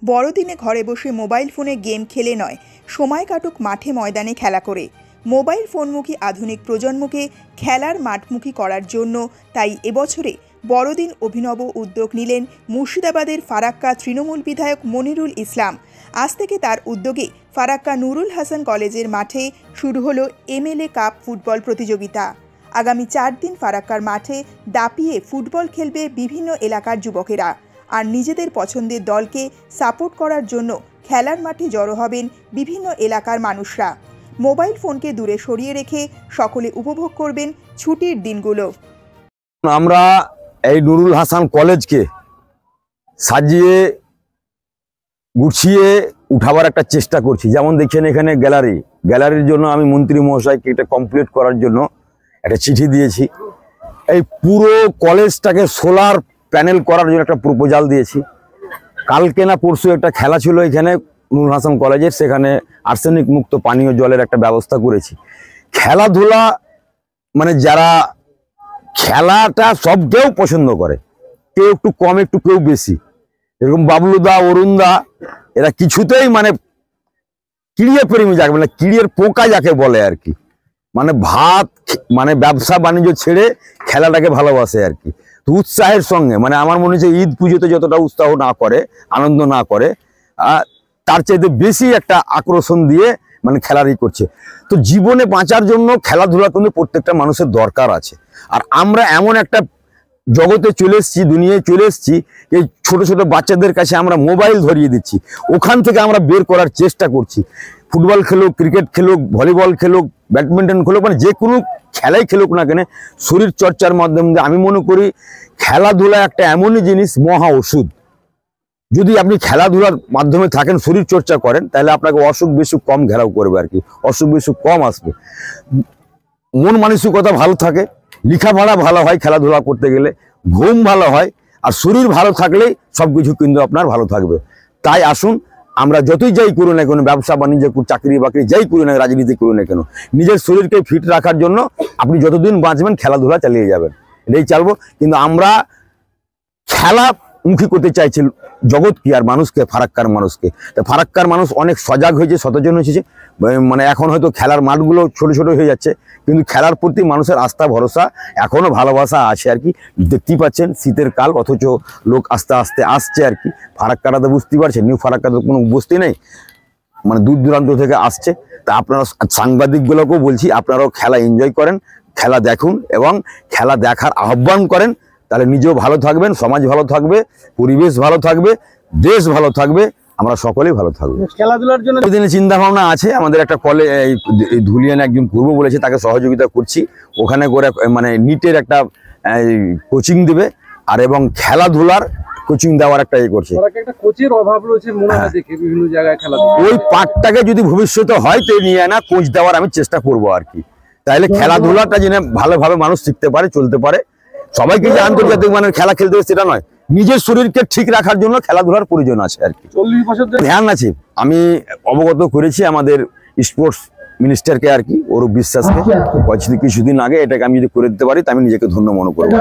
বড়দিনে ঘরে বসে মোবাইল ফোনে গেম খেলে নয়, সময় কাটুক মাঠে ময়দানে খেলা করে। মোবাইল ফোনমুখী আধুনিক প্রজন্মকে খেলার মাঠমুখী করার জন্য তাই এবছরে বড়দিন অভিনব উদ্যোগ নিলেন মুর্শিদাবাদের ফারাক্কা তৃণমূল বিধায়ক মনিরুল ইসলাম। আজ থেকে তার উদ্যোগে ফারাক্কা নুরুল হাসান কলেজের মাঠে শুরু হলো এমএলএ কাপ ফুটবল প্রতিযোগিতা। আগামী 4 দিন ফারাক্কার মাঠে দাপিয়ে ফুটবল খেলবে বিভিন্ন এলাকার যুবকেরা। আর নিজেদের পছন্দের দলকে সাপোর্ট করার জন্য খেলার মাঠে জড়ো হবেন বিভিন্ন এলাকার মানুষরা। মোবাইল ফোনকে দূরে সরিয়ে রেখে সকলে উপভোগ করবেন ছুটির দিনগুলো। আমরা এই নুরুল হাসান কলেজকে সাজিয়ে গুছিয়ে উঠাবার একটা চেষ্টা করছি। যেমন দেখছেন এখানে গ্যালারির জন্য আমি মন্ত্রী মহাশয়কে এটা কমপ্লিট করার জন্য একটা চিঠি দিয়েছি। এই পুরো কলেজটাকে সোলার প্যানেল করার জন্য একটা প্রপোজাল দিয়েছি। কালকে না পরশু একটা খেলা ছিল এখানে নুরুল হাসান কলেজের, সেখানে আর্সেনিক মুক্ত পানীয় জলের একটা ব্যবস্থা করেছি। খেলাধুলা মানে যারা খেলাটা সব কেউ পছন্দ করে, কেউ একটু কম একটু কেউ বেশি। এরকম বাবলুদা অরুণদা এরা কিছুতেই মানে ক্রীড়া প্রেমী যাকে মানে ক্রীড়ের পোকা যাকে বলে আর কি, মানে মানে ব্যবসা বাণিজ্য ছেড়ে খেলাটাকে ভালোবাসে আর কি। তো উৎসাহের সঙ্গে মানে আমার মনে হচ্ছে ঈদ পুজোতে যতটা উৎসাহ না করে, আনন্দ না করে, তার চাইতে বেশি একটা আকর্ষণ দিয়ে মানে খেলারই করছে। তো জীবনে বাঁচার জন্য খেলাধুলা কিন্তু প্রত্যেকটা মানুষের দরকার আছে। আর আমরা এমন একটা জগতে চলে এসেছি, দুনিয়ায় চলে এসেছি, এই ছোট ছোট বাচ্চাদের কাছে আমরা মোবাইল ধরিয়ে দিচ্ছি। ওখান থেকে আমরা বের করার চেষ্টা করছি। ফুটবল খেলুক, ক্রিকেট খেলুক, ভলিবল খেলুক, ব্যাডমিন্টন খেলুক, মানে যে কোনো খেলাই খেলুক না কেন, শরীর চর্চার মাধ্যমে আমি মনে করি খেলাধুলা একটা এমনই জিনিস, মহা ওষুধ। যদি আপনি খেলাধুলার মাধ্যমে থাকেন, শরীর চর্চা করেন, তাহলে আপনাকে অসুখ বিসুখ কম ঘেরাও করবে আর কি, অসুখ বিসুখ কম আসবে, মন মানসিকতা ভালো থাকে, লেখাপড়া ভালো হয় খেলাধুলা করতে গেলে, ঘুম ভালো হয়, আর শরীর ভালো থাকলেই সব কিছু কিন্তু আপনার ভালো থাকবে। তাই আসুন আমরা যতই যাই করি না কেন, ব্যবসা বাণিজ্য, চাকরি বাকরি যাই করি না, রাজনীতি করি না কেন, নিজের শরীরকে ফিট রাখার জন্য আপনি যতদিন বাঁচবেন খেলাধুলা চালিয়ে যাবেন, এটাই চালবো। কিন্তু আমরা খেলা মুখী করতে চাইছি জগৎ কি আর মানুষকে, ফারাক্কার মানুষকে। তো ফারাক্কার মানুষ অনেক সজাগ হয়েছে, সচেতন হয়েছে। মানে এখন হয়তো খেলার মাঠগুলো ছোট ছোট হয়ে যাচ্ছে, কিন্তু খেলার প্রতি মানুষের আস্থা ভরসা এখনো ভালোবাসা আছে আর কি। দেখতেই পাচ্ছেন শীতের কাল, অথচ লোক আস্তে আস্তে আসছে আর কি। ফারাক্কাটা তো বুঝতেই পারছেন, নিউ ফারাক্কাতে কোনো বস্তি নেই, মানে দূর দূরান্ত থেকে আসছে। তা আপনারা সাংবাদিকগুলোকেও বলছি, আপনারাও খেলা এনজয় করেন, খেলা দেখুন এবং খেলা দেখার আহ্বান করেন। তাহলে নিজেও ভালো থাকবেন, সমাজ ভালো থাকবে, পরিবেশ ভালো থাকবে, দেশ ভালো থাকবে, আমরা সকলেই ভালো থাকবো। খেলাধুলার জন্য চিন্তা ভাবনা আছে আমাদের। একটা কলেজ ধুলিয়ান একজন করবো বলেছে, তাকে সহযোগিতা করছি। ওখানে করে মানে নিটের একটা কোচিং দেবে, আর এবং খেলাধুলার কোচিং দেওয়ার একটা করছে। কোচের অভাব রয়েছে মনে হয় দেখে বিভিন্ন জায়গায় খেলা। ওই পার্টটাকে যদি ভবিষ্যতে হয় তো নিয়ে না কোচ দেওয়ার আমি চেষ্টা করবো আর কি। তাহলে খেলাধুলাটা যেন ভালোভাবে মানুষ শিখতে পারে, চলতে পারে। সবাইকে যে আন্তর্জাতিক মানের খেলা খেলতে হবে সেটা নয়, নিজের শরীরকে ঠিক রাখার জন্য খেলাধুলার প্রয়োজন আছে আর কি। 40 বছর ধ্যান আছে, আমি অবগত করেছি আমাদের স্পোর্টস মিনিস্টারকে আর কি, অরূপ বিশ্বাসকে। কিছুদিন আগে এটাকে আমি যদি করে দিতে পারি তা আমি নিজেকে ধন্য মনে করবো।